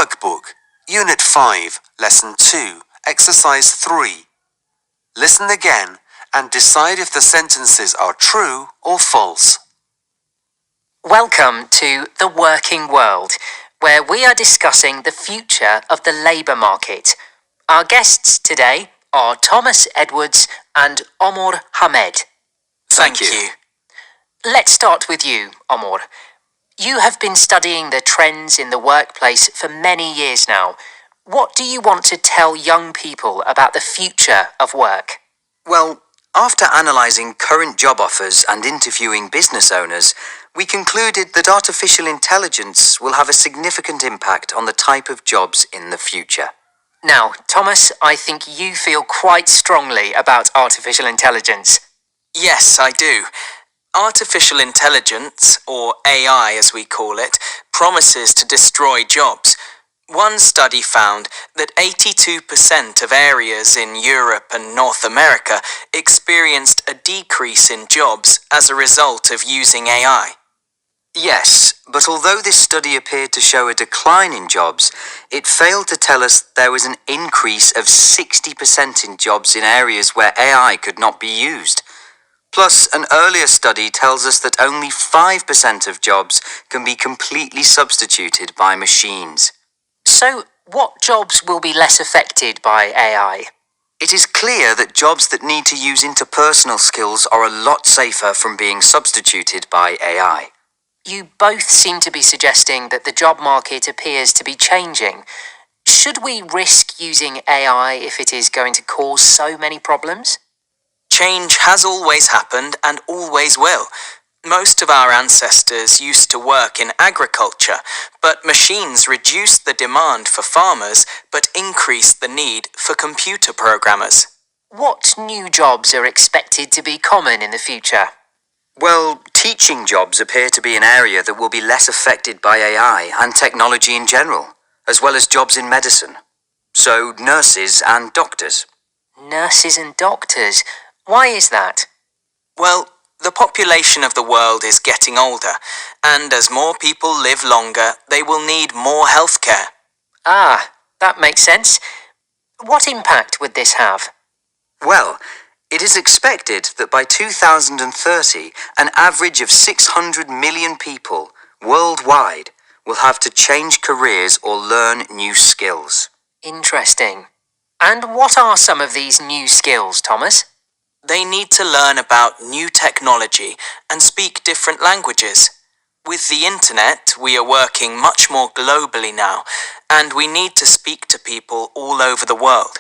Workbook, Unit 5, Lesson 2, Exercise 3. Listen again and decide if the sentences are true or false. Welcome to The Working World, where we are discussing the future of the labour market. Our guests today are Thomas Edwards and Omar Hamed. Thank you. Let's start with you, Omar. You have been studying the trends in the workplace for many years now. What do you want to tell young people about the future of work? Well, after analysing current job offers and interviewing business owners, we concluded that artificial intelligence will have a significant impact on the type of jobs in the future. Now, Thomas, I think you feel quite strongly about artificial intelligence. Yes, I do. Artificial intelligence, or AI as we call it, promises to destroy jobs. One study found that 82% of areas in Europe and North America experienced a decrease in jobs as a result of using AI. Yes, but although this study appeared to show a decline in jobs, it failed to tell us there was an increase of 60% in jobs in areas where AI could not be used. Plus, an earlier study tells us that only 5% of jobs can be completely substituted by machines. So, what jobs will be less affected by AI? It is clear that jobs that need to use interpersonal skills are a lot safer from being substituted by AI. You both seem to be suggesting that the job market appears to be changing. Should we risk using AI if it is going to cause so many problems? Change has always happened and always will. Most of our ancestors used to work in agriculture, but machines reduced the demand for farmers but increased the need for computer programmers. What new jobs are expected to be common in the future? Well, teaching jobs appear to be an area that will be less affected by AI and technology in general, as well as jobs in medicine. So, nurses and doctors. Nurses and doctors? Why is that? Well, the population of the world is getting older, and as more people live longer, they will need more healthcare. Ah, that makes sense. What impact would this have? Well, it is expected that by 2030, an average of 600 million people worldwide will have to change careers or learn new skills. Interesting. And what are some of these new skills, Thomas? They need to learn about new technology and speak different languages. With the internet, we are working much more globally now, and we need to speak to people all over the world.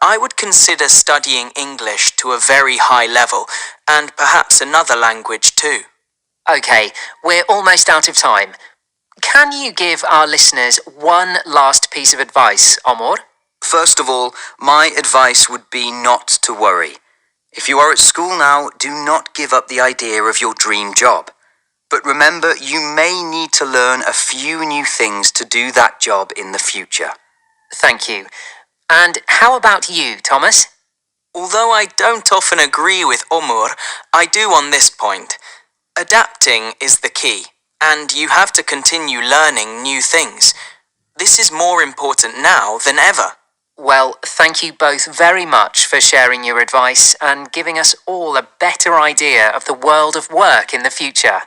I would consider studying English to a very high level, and perhaps another language too. Okay, we're almost out of time. Can you give our listeners one last piece of advice, Omar? First of all, my advice would be not to worry. If you are at school now, do not give up the idea of your dream job. But remember, you may need to learn a few new things to do that job in the future. Thank you. And how about you, Thomas? Although I don't often agree with Omar, I do on this point. Adapting is the key, and you have to continue learning new things. This is more important now than ever. Well, thank you both very much for sharing your advice and giving us all a better idea of the world of work in the future.